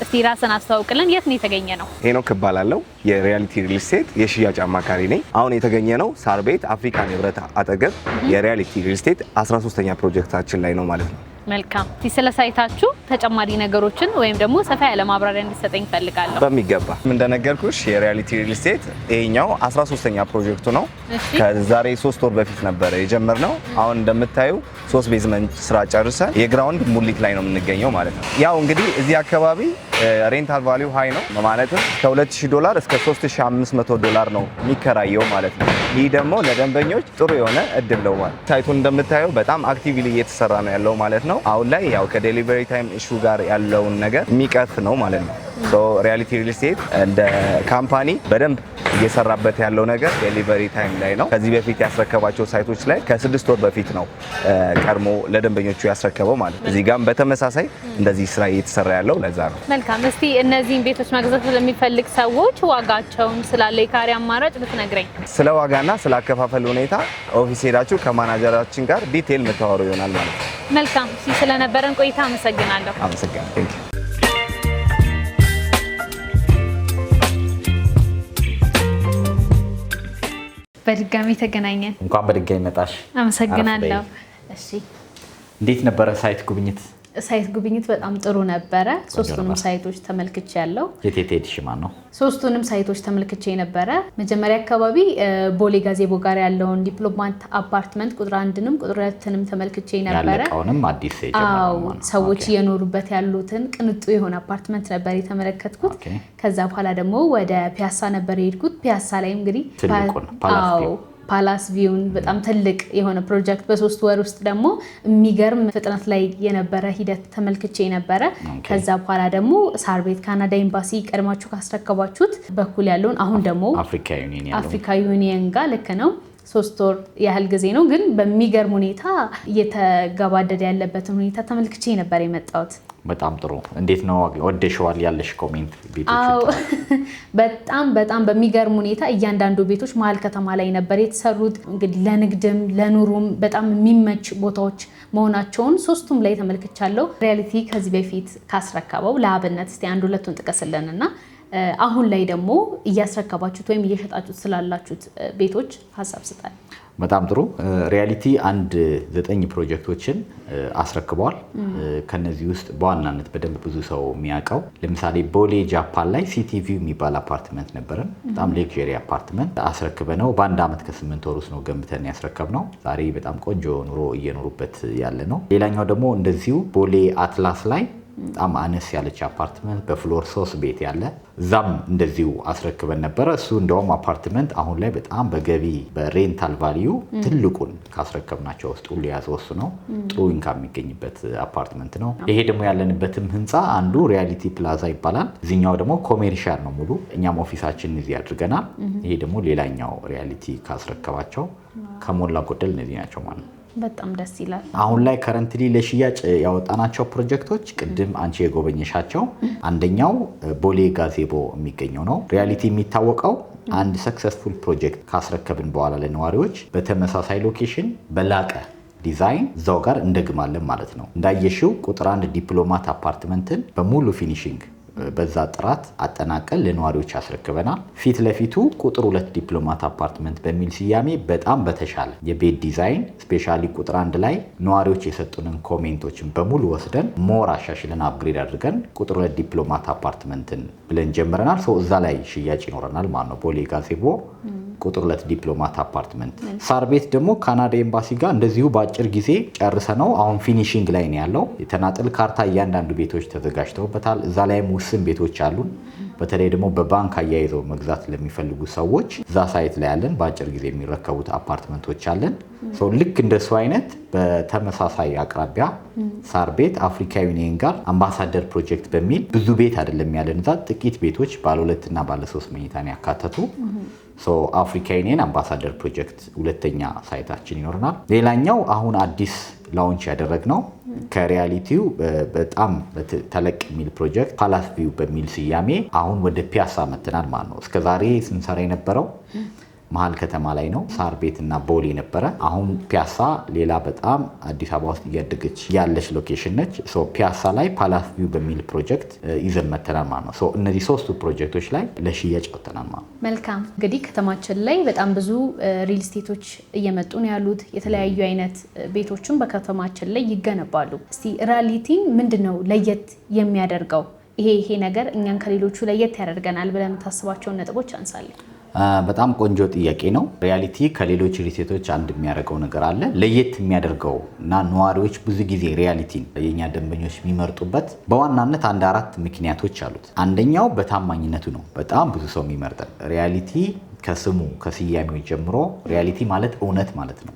እስቲ ራስን አስተዋውቅልን። የት ነው የተገኘ ነው? ሄኖክ እባላለሁ። የሪያሊቲ ሪል ስቴት የሽያጭ አማካሪ ነኝ። አሁን የተገኘ ነው ሳር ቤት አፍሪካ ህብረት አጠገብ የሪያሊቲ ሪል ስቴት 13ኛ ፕሮጀክታችን ላይ ነው ማለት ነው። መልካም። ስለ ሳይታችሁ ተጨማሪ ነገሮችን ወይም ደግሞ ሰፋ ያለ ማብራሪያ እንዲሰጠኝ ፈልጋለሁ። በሚገባ እንደነገርኩሽ የሪያሊቲ ሪል ስቴት ይሄኛው 13ኛ ፕሮጀክቱ ነው። ከዛሬ 3 ወር በፊት ነበር የጀመርነው። አሁን እንደምታዩ 3 ቤዝመንት ስራ ጨርሰን የግራውንድ ሙሊት ላይ ነው የምንገኘው ማለት ነው። ያው እንግዲህ እዚህ አካባቢ ሬንታል ቫልዩ ሃይ ነው ማለትም $2,000 እስከ $3,500 ነው የሚከራየው ማለት ነው። ይህ ደግሞ ለደንበኞች ጥሩ የሆነ እድል ነው ማለት ነው። ሳይቱን እንደምታዩ በጣም አክቲቭሊ እየተሰራ ነው ያለው ማለት ነው። አሁን ላይ ያው ከዴሊቨሪ ታይም ኢሹ ጋር ያለውን ነገር የሚቀርፍ ነው ማለት ነው። ሪያሊቲ ሪል ስቴት እንደ ካምፓኒ በደንብ እየሰራበት ያለው ነገር ዴሊቨሪ ታይም ላይ ነው። ከዚህ በፊት ያስረከባቸው ሳይቶች ላይ ከ6 ወር በፊት ነው ቀድሞ ለደንበኞቹ ያስረከበው ማለት ነው። እዚህ ጋርም በተመሳሳይ እንደዚህ ስራ እየተሰራ ያለው ለዛ ነው። መልካም። እስቲ እነዚህን ቤቶች መግዛት ለሚፈልግ ሰዎች ዋጋቸውን ስላለ የካሬ አማራጭ ብትነግረኝ። ስለ ዋጋና ስለ አከፋፈል ሁኔታ ኦፊስ ሄዳችሁ ከማናጀራችን ጋር ዲቴል የምታወሩ ይሆናል ማለት ነው። መልካም። ስለነበረን ቆይታ አመሰግናለሁ። አመሰግናለሁ። በድጋሚ ተገናኘን። እንኳን በድጋሚ መጣሽ። አመሰግናለሁ። እሺ፣ እንዴት ነበረ ሳይት ጉብኝት? ሳይት ጉብኝት በጣም ጥሩ ነበረ። ሶስቱንም ሳይቶች ተመልክቼ ያለው። የት ሄድሽ? ማን ነው? ሶስቱንም ሳይቶች ተመልክቼ ነበረ። መጀመሪያ አካባቢ ቦሌ ጋዜቦ ጋር ያለውን ዲፕሎማት አፓርትመንት ቁጥር 1ንም ቁጥር 2ንም ተመልክቼ ነበረ። ያለቀውንም አዲስ የጀመረው ሰዎች እየኖሩበት ያሉትን ቅንጡ የሆነ አፓርትመንት ነበር የተመለከትኩት። ከዛ በኋላ ደግሞ ወደ ፒያሳ ነበር የሄድኩት። ፒያሳ ላይ እንግዲህ ፓላስ ቪውን በጣም ትልቅ የሆነ ፕሮጀክት በ3 ወር ውስጥ ደግሞ የሚገርም ፍጥነት ላይ የነበረ ሂደት ተመልክቼ ነበረ። ከዛ በኋላ ደግሞ ሳር ቤት ካናዳ ኤምባሲ ቀድማችሁ ካስረከባችሁት በኩል ያለውን አሁን ደግሞ አፍሪካ ዩኒየን ጋር ልክ ነው 3 ወር ያህል ጊዜ ነው፣ ግን በሚገርም ሁኔታ እየተገባደደ ያለበትን ሁኔታ ተመልክቼ ነበር የመጣሁት። በጣም ጥሩ። እንዴት ነው ወደሽዋል? ያለሽ ኮሜንት ቤቶች? በጣም በሚገርም ሁኔታ እያንዳንዱ ቤቶች መሀል ከተማ ላይ ነበር የተሰሩት። እንግዲህ ለንግድም ለኑሮም በጣም የሚመች ቦታዎች መሆናቸውን ሶስቱም ላይ ተመልክቻለሁ። ሪያሊቲ ከዚህ በፊት ካስረከበው ለአብነት እስቲ 1-2ቱን ጥቀስልንና አሁን ላይ ደግሞ እያስረከባችሁት ወይም እየሸጣችሁት ስላላችሁት ቤቶች ሀሳብ ስጣል። በጣም ጥሩ። ሪያሊቲ 9 ፕሮጀክቶችን አስረክበዋል። ከነዚህ ውስጥ በዋናነት በደንብ ብዙ ሰው የሚያውቀው ለምሳሌ ቦሌ ጃፓን ላይ ሲቲቪው የሚባል አፓርትመንት ነበረን። በጣም ሌክዠሪ አፓርትመንት አስረክበነው በ1 ዓመት ከ8 ወር ውስጥ ነው ገንብተን ያስረከብነው። ዛሬ በጣም ቆንጆ ኑሮ እየኖሩበት ያለ ነው። ሌላኛው ደግሞ እንደዚሁ ቦሌ አትላስ ላይ በጣም አነስ ያለች አፓርትመንት በፍሎር 3 ቤት ያለ እዛም እንደዚሁ አስረክበን ነበረ። እሱ እንደውም አፓርትመንት አሁን ላይ በጣም በገቢ በሬንታል ቫልዩ ትልቁን ካስረከብናቸው ውስጥ ሁሉ የያዘው እሱ ነው። ጥሩ ኢንካም የሚገኝበት አፓርትመንት ነው። ይሄ ደግሞ ያለንበትም ህንፃ አንዱ ሪያሊቲ ፕላዛ ይባላል። እዚህኛው ደግሞ ኮሜርሻል ነው ሙሉ። እኛም ኦፊሳችን እዚህ አድርገናል። ይሄ ደግሞ ሌላኛው ሪያሊቲ ካስረከባቸው ከሞላ ጎደል እነዚህ ናቸው ማለት ነው። በጣም ደስ ይላል። አሁን ላይ ከረንትሊ ለሽያጭ ያወጣናቸው ፕሮጀክቶች ቅድም አንቺ የጎበኘሻቸው አንደኛው ቦሌ ጋዜቦ የሚገኘው ነው። ሪያሊቲ የሚታወቀው አንድ ሰክሰስፉል ፕሮጀክት ካስረከብን በኋላ ለነዋሪዎች በተመሳሳይ ሎኬሽን በላቀ ዲዛይን እዛው ጋር እንደግማለን ማለት ነው። እንዳየሽው ቁጥር 1 ዲፕሎማት አፓርትመንትን በሙሉ ፊኒሺንግ በዛ ጥራት አጠናቀል ለነዋሪዎች ያስረክበናል። ፊት ለፊቱ ቁጥር 2 ዲፕሎማት አፓርትመንት በሚል ስያሜ በጣም በተሻለ የቤት ዲዛይን ስፔሻሊ ቁጥር 1 ላይ ነዋሪዎች የሰጡንን ኮሜንቶችን በሙሉ ወስደን ሞር አሻሽለን አፕግሬድ አድርገን ቁጥር 2 ዲፕሎማት አፓርትመንትን ብለን ጀምረናል። ሰው እዛ ላይ ሽያጭ ይኖረናል ማለት ነው። ቦሌ ጋዜቦ ቁጥር 2 ዲፕሎማት አፓርትመንት። ሳር ቤት ደግሞ ካናዳ ኤምባሲ ጋር እንደዚሁ በአጭር ጊዜ ጨርሰ ነው አሁን ፊኒሺንግ ላይ ነው ያለው። የተናጥል ካርታ እያንዳንዱ ቤቶች ተዘጋጅተውበታል። እዛ ላይም ውስን ቤቶች አሉን። በተለይ ደግሞ በባንክ አያይዘው መግዛት ለሚፈልጉ ሰዎች እዛ ሳይት ላይ ያለን በአጭር ጊዜ የሚረከቡት አፓርትመንቶች አለን። ልክ እንደሱ አይነት በተመሳሳይ አቅራቢያ ሳር ቤት አፍሪካ ዩኒየን ጋር አምባሳደር ፕሮጀክት በሚል ብዙ ቤት አይደለም ያለን፣ እዛ ጥቂት ቤቶች ባለ 2 እና ባለ 3 መኝታን ያካተቱ አፍሪካ ዩኒየን አምባሳደር ፕሮጀክት ሁለተኛ ሳይታችን ይኖርናል። ሌላኛው አሁን አዲስ ላውንች ያደረግነው ከሪያሊቲው በጣም ተለቅ የሚል ፕሮጀክት ፓላስ ቪው በሚል ስያሜ አሁን ወደ ፒያሳ መጥተናል ማለት ነው። እስከዛሬ ስንሰራ የነበረው መሀል ከተማ ላይ ነው። ሳር ቤትና ቦሌ ነበረ። አሁን ፒያሳ ሌላ በጣም አዲስ አበባ ውስጥ እያደገች ያለች ሎኬሽን ነች። ፒያሳ ላይ ፓላስ ቪው በሚል ፕሮጀክት ይዘን መተናል ማለት ነው። እነዚህ 3ቱ ፕሮጀክቶች ላይ ለሽያጭ ወጥተናል ማለት ነው። መልካም። እንግዲህ ከተማችን ላይ በጣም ብዙ ሪል ስቴቶች እየመጡ ነው ያሉት። የተለያዩ አይነት ቤቶችን በከተማችን ላይ ይገነባሉ። እስቲ ሪያሊቲን ምንድነው ለየት የሚያደርገው? ይሄ ነገር እኛን ከሌሎቹ ለየት ያደርገናል ብለን የምታስባቸውን ነጥቦች አንሳለን። በጣም ቆንጆ ጥያቄ ነው። ሪያሊቲ ከሌሎች ሪልስቴቶች አንድ የሚያደርገው ነገር አለ። ለየት የሚያደርገው እና ነዋሪዎች ብዙ ጊዜ ሪያሊቲን የኛ ደንበኞች የሚመርጡበት በዋናነት 4 ምክንያቶች አሉት። አንደኛው በታማኝነቱ ነው። በጣም ብዙ ሰው የሚመርጠን ሪያሊቲ ከስሙ ከስያሜው ጀምሮ ሪያሊቲ ማለት እውነት ማለት ነው።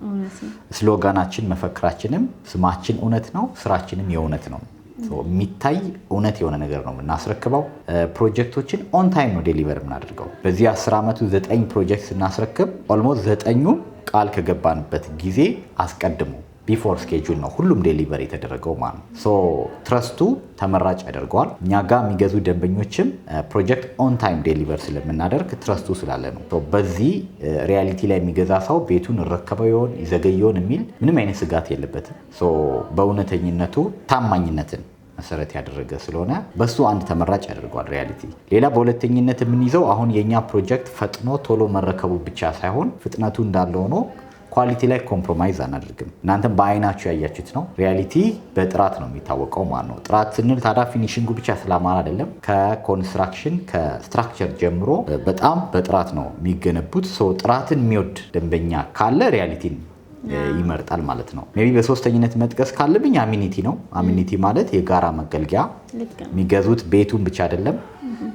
ስሎጋናችን መፈክራችንም ስማችን እውነት ነው፣ ስራችንም የእውነት ነው። የሚታይ እውነት የሆነ ነገር ነው የምናስረክበው። ፕሮጀክቶችን ኦን ታይም ነው ዴሊቨር የምናደርገው። በዚህ 10 ዓመቱ 9 ፕሮጀክት ስናስረክብ ኦልሞስት 9ኙ ቃል ከገባንበት ጊዜ አስቀድሞ ቢፎር ስኬጁል ነው ሁሉም ዴሊቨር የተደረገው ማለት ነው። ትረስቱ ተመራጭ ያደርገዋል። እኛ ጋር የሚገዙ ደንበኞችም ፕሮጀክት ኦን ታይም ዴሊቨር ስለምናደርግ ትረስቱ ስላለ ነው። በዚህ ሪያሊቲ ላይ የሚገዛ ሰው ቤቱን ረከበው ይሆን ይዘገየውን የሚል ምንም አይነት ስጋት የለበትም። በእውነተኝነቱ ታማኝነትን መሰረት ያደረገ ስለሆነ በሱ አንድ ተመራጭ ያደርገዋል ሪያሊቲ። ሌላ በሁለተኝነት የምንይዘው አሁን የኛ ፕሮጀክት ፈጥኖ ቶሎ መረከቡ ብቻ ሳይሆን ፍጥነቱ እንዳለ ሆኖ ኳሊቲ ላይ ኮምፕሮማይዝ አናደርግም። እናንተም በአይናችሁ ያያችሁት ነው። ሪያሊቲ በጥራት ነው የሚታወቀው ማለት ነው። ጥራት ስንል ታዲያ ፊኒሽንጉ ብቻ ስላማረ አይደለም። ከኮንስትራክሽን ከስትራክቸር ጀምሮ በጣም በጥራት ነው የሚገነቡት። ጥራትን የሚወድ ደንበኛ ካለ ሪያሊቲን ይመርጣል ማለት ነው። ሜቢ በሶስተኝነት መጥቀስ ካለብኝ አሚኒቲ ነው። አሚኒቲ ማለት የጋራ መገልገያ የሚገዙት ቤቱን ብቻ አይደለም፣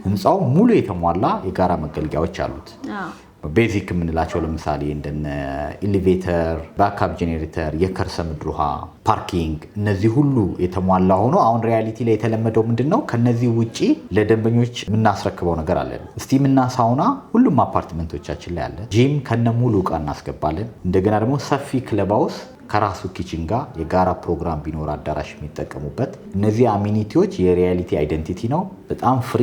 ህንፃው ሙሉ የተሟላ የጋራ መገልገያዎች አሉት። ቤዚክ የምንላቸው ለምሳሌ እንደነ ኤሌቬተር፣ ባክአፕ ጄኔሬተር፣ የከርሰ ምድር ውሃ፣ ፓርኪንግ እነዚህ ሁሉ የተሟላ ሆኖ አሁን ሪያሊቲ ላይ የተለመደው ምንድነው? ከነዚህ ውጪ ለደንበኞች የምናስረክበው ነገር አለን። ስቲምና ሳውና ሁሉም አፓርትመንቶቻችን ላይ አለ። ጂም ከነ ሙሉ እቃ እናስገባለን። እንደገና ደግሞ ሰፊ ክለብ ሃውስ ከራሱ ኪችን ጋር የጋራ ፕሮግራም ቢኖር አዳራሽ የሚጠቀሙበት እነዚህ አሚኒቲዎች የሪያሊቲ አይደንቲቲ ነው። በጣም ፍሪ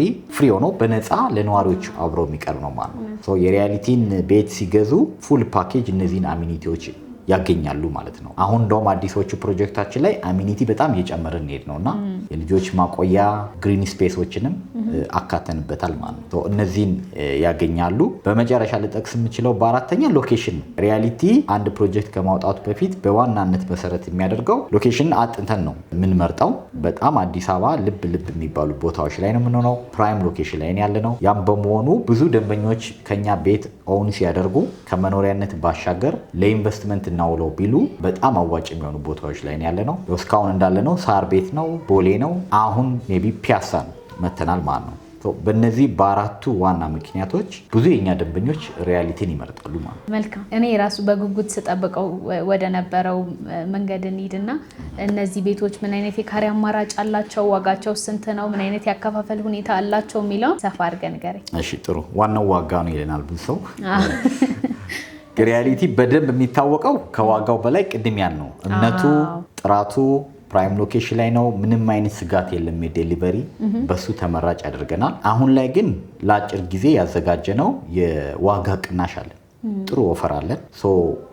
ሆኖ በነፃ ለነዋሪዎች አብረው የሚቀርብ ነው ማለት ነው። የሪያሊቲን ቤት ሲገዙ ፉል ፓኬጅ እነዚህን አሚኒቲዎች ያገኛሉ ማለት ነው። አሁን እንደውም አዲሶቹ ፕሮጀክታችን ላይ አሚኒቲ በጣም እየጨመረ እንሄድ ነውና የልጆች ማቆያ ግሪን ስፔሶችንም አካተንበታል ማለት ነው። እነዚህን ያገኛሉ። በመጨረሻ ልጠቅስ የምችለው በአራተኛ ሎኬሽን ነው። ሪያሊቲ አንድ ፕሮጀክት ከማውጣቱ በፊት በዋናነት መሰረት የሚያደርገው ሎኬሽን አጥንተን ነው የምንመርጠው። በጣም አዲስ አበባ ልብ የሚባሉ ቦታዎች ላይ ነው የምንሆነው። ፕራይም ሎኬሽን ላይ ያለ ነው። ያም በመሆኑ ብዙ ደንበኞች ከኛ ቤት ኦውን ሲያደርጉ ከመኖሪያነት ባሻገር ለኢንቨስትመንት እናውለው ቢሉ በጣም አዋጭ የሚሆኑ ቦታዎች ላይ ያለ ነው። እስካሁን እንዳለ ነው ሳር ቤት ነው፣ ቦሌ ነው፣ አሁን ሜቢ ፒያሳ ነው መተናል ማለት ነው። በእነዚህ በአራቱ ዋና ምክንያቶች ብዙ የኛ ደንበኞች ሪያሊቲን ይመርጣሉ ማለት ነው። መልካም። እኔ ራሱ በጉጉት ስጠብቀው ወደ ነበረው መንገድ እንሂድና እነዚህ ቤቶች ምን አይነት የካሬ አማራጭ አላቸው፣ ዋጋቸው ስንት ነው፣ ምን አይነት ያከፋፈል ሁኔታ አላቸው የሚለው ሰፋ አድርገን ንገረኝ። እሺ ጥሩ። ዋናው ዋጋ ነው ይለናል ብዙ ሰው። ሪያሊቲ በደንብ የሚታወቀው ከዋጋው በላይ ቅድም ያልነው እምነቱ፣ ጥራቱ ፕራይም ሎኬሽን ላይ ነው። ምንም አይነት ስጋት የለም። የዴሊቨሪ በሱ ተመራጭ ያደርገናል። አሁን ላይ ግን ለአጭር ጊዜ ያዘጋጀነው የዋጋ ቅናሽ አለን። ጥሩ ኦፈር አለን።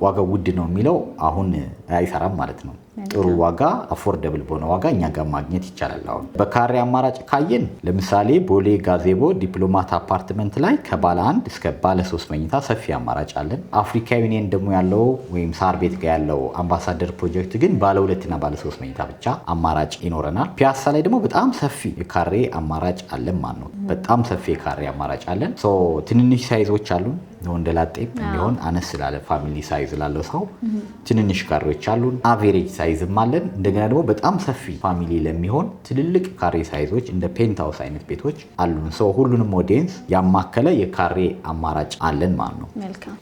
ዋጋው ውድ ነው የሚለው አሁን አይሰራም ማለት ነው። ጥሩ ዋጋ አፎርደብል በሆነ ዋጋ እኛ ጋር ማግኘት ይቻላል። አሁን በካሬ አማራጭ ካየን ለምሳሌ ቦሌ ጋዜቦ ዲፕሎማት አፓርትመንት ላይ ከባለ 1 እስከ ባለ 3 መኝታ ሰፊ አማራጭ አለን። አፍሪካ ዩኒየን ደግሞ ያለው ወይም ሳር ቤት ጋር ያለው አምባሳደር ፕሮጀክት ግን ባለ 2 እና ባለ 3 መኝታ ብቻ አማራጭ ይኖረናል። ፒያሳ ላይ ደግሞ በጣም ሰፊ የካሬ አማራጭ አለን ማለት ነው። በጣም ሰፊ የካሬ አማራጭ አለን። ትንንሽ ሳይዞች አሉን። ወንደላጤ ቢሆን አነስ ላለ ፋሚሊ ሳይዝ ላለው ሰው ትንንሽ ካሬዎች አሉን። አቬሬጅ ሳይዝም አለን። እንደገና ደግሞ በጣም ሰፊ ፋሚሊ ለሚሆን ትልልቅ ካሬ ሳይዞች እንደ ፔንትሃውስ አይነት ቤቶች አሉን። ሁሉንም ኦዲየንስ ያማከለ የካሬ አማራጭ አለን ማለት ነው።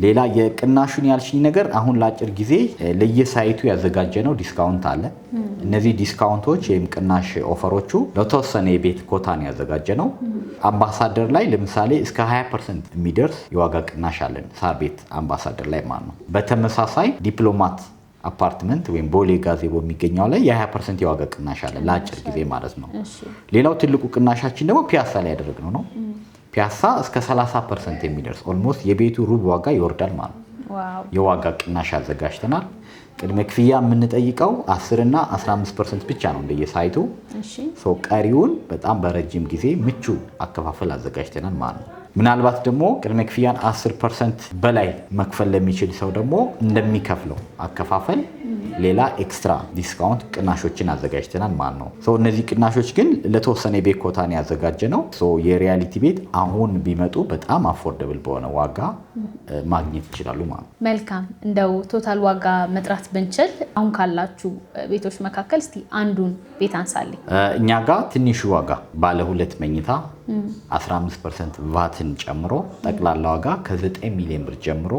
ሌላ የቅናሹን ያልሽኝ ነገር አሁን ለአጭር ጊዜ ለየሳይቱ ያዘጋጀነው ዲስካውንት አለ። እነዚህ ዲስካውንቶች ወይም ቅናሽ ኦፈሮቹ ለተወሰነ የቤት ኮታን ያዘጋጀነው። አምባሳደር ላይ ለምሳሌ እስከ 20% የሚደርስ የዋጋ ቅናሽ አለን ሳር ቤት አምባሳደር ላይ ማለት ነው። በተመሳሳይ ዲፕሎማት አፓርትመንት ወይም ቦሌ ጋዜቦ የሚገኘው ላይ የ20% የዋጋ ቅናሽ አለ ለአጭር ጊዜ ማለት ነው። ሌላው ትልቁ ቅናሻችን ደግሞ ፒያሳ ላይ ያደረግነው ነው። ፒያሳ እስከ 30% የሚደርስ ኦልሞስት የቤቱ ሩብ ዋጋ ይወርዳል ማለት ነው። የዋጋ ቅናሽ አዘጋጅተናል። ቅድመ ክፍያ የምንጠይቀው 10 እና 15% ብቻ ነው እንደየሳይቱ። ቀሪውን በጣም በረጅም ጊዜ ምቹ አከፋፈል አዘጋጅተናል ማለት ነው። ምናልባት ደግሞ ቅድመ ክፍያን 10% በላይ መክፈል ለሚችል ሰው ደግሞ እንደሚከፍለው አከፋፈል ሌላ ኤክስትራ ዲስካውንት ቅናሾችን አዘጋጅተናል ማለት ነው። እነዚህ ቅናሾች ግን ለተወሰነ ቤት ኮታን ያዘጋጀ ነው። የሪያሊቲ ቤት አሁን ቢመጡ በጣም አፎርደብል በሆነ ዋጋ ማግኘት ይችላሉ ማለት ነው። መልካም። እንደው ቶታል ዋጋ መጥራት ብንችል አሁን ካላችሁ ቤቶች መካከል እስቲ አንዱን ቤት አንሳልኝ። እኛ ጋር ትንሹ ዋጋ ባለ 2 መኝታ 15% ቫትን ጨምሮ ጠቅላላ ዋጋ ከ9 ሚሊዮን ብር ጀምሮ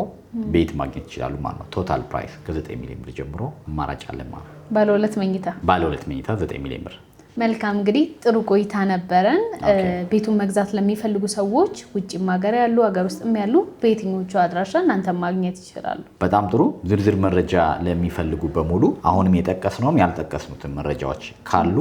ቤት ማግኘት ይችላሉ ማለት ነው። ቶታል ፕራይስ ከ9 ሚሊዮን ብር ጀምሮ አማራጭ አለ ማለት ነው። ባለ 2 መኝታ 9 ሚሊዮን ብር። መልካም። እንግዲህ ጥሩ ቆይታ ነበረን። ቤቱን መግዛት ለሚፈልጉ ሰዎች ውጭም ሀገር ያሉ ሀገር ውስጥም ያሉ በየትኞቹ አድራሻ እናንተ ማግኘት ይችላሉ? በጣም ጥሩ። ዝርዝር መረጃ ለሚፈልጉ በሙሉ አሁንም የጠቀስነውም ያልጠቀስኑትን መረጃዎች ካሉ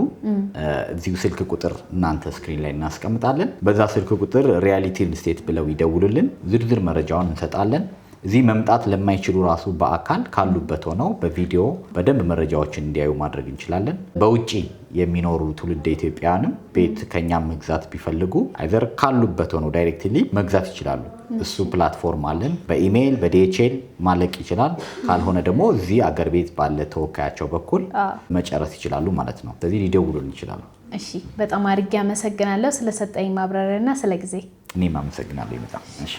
እዚሁ ስልክ ቁጥር እናንተ ስክሪን ላይ እናስቀምጣለን። በዛ ስልክ ቁጥር ሪያሊቲ ሪል ስቴት ብለው ይደውሉልን፣ ዝርዝር መረጃውን እንሰጣለን። እዚህ መምጣት ለማይችሉ ራሱ በአካል ካሉበት ሆነው በቪዲዮ በደንብ መረጃዎችን እንዲያዩ ማድረግ እንችላለን። በውጪ የሚኖሩ ትውልደ ኢትዮጵያውያንም ቤት ከኛ መግዛት ቢፈልጉ አይዘር ካሉበት ሆነው ዳይሬክትሊ መግዛት ይችላሉ። እሱ ፕላትፎርም አለን። በኢሜይል በዲኤችኤል ማለቅ ይችላል። ካልሆነ ደግሞ እዚህ አገር ቤት ባለ ተወካያቸው በኩል መጨረስ ይችላሉ ማለት ነው። ስለዚህ ሊደውሉን ይችላሉ። እሺ፣ በጣም አድርጌ አመሰግናለሁ ስለሰጠኝ ማብራሪያና ስለ ጊዜ። እኔም አመሰግናለሁ በጣም። እሺ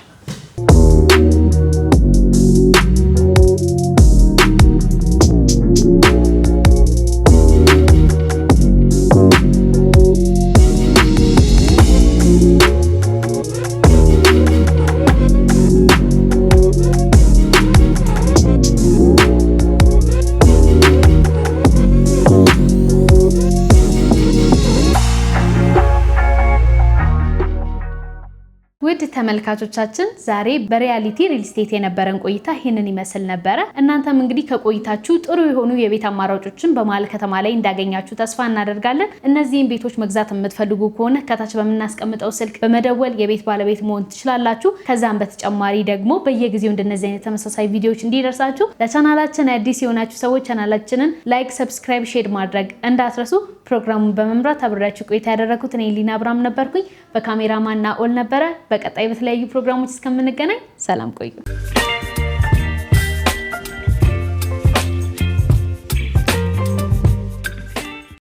ውድ ተመልካቾቻችን ዛሬ በሪያሊቲ ሪል ስቴት የነበረን ቆይታ ይህንን ይመስል ነበረ። እናንተም እንግዲህ ከቆይታችሁ ጥሩ የሆኑ የቤት አማራጮችን በመሀል ከተማ ላይ እንዳገኛችሁ ተስፋ እናደርጋለን። እነዚህን ቤቶች መግዛት የምትፈልጉ ከሆነ ከታች በምናስቀምጠው ስልክ በመደወል የቤት ባለቤት መሆን ትችላላችሁ። ከዛም በተጨማሪ ደግሞ በየጊዜው እንደነዚህ አይነት ተመሳሳይ ቪዲዮዎች እንዲደርሳችሁ ለቻናላችን አዲስ የሆናችሁ ሰዎች ቻናላችንን ላይክ፣ ሰብስክራይብ፣ ሼር ማድረግ እንዳትረሱ። ፕሮግራሙን በመምራት አብሬያችሁ ቆይታ ያደረኩት እኔ ሊና አብራም ነበርኩኝ። በካሜራማን ናኦል ነበረ። በቀጣይ በተለያዩ ፕሮግራሞች እስከምንገናኝ ሰላም ቆዩ።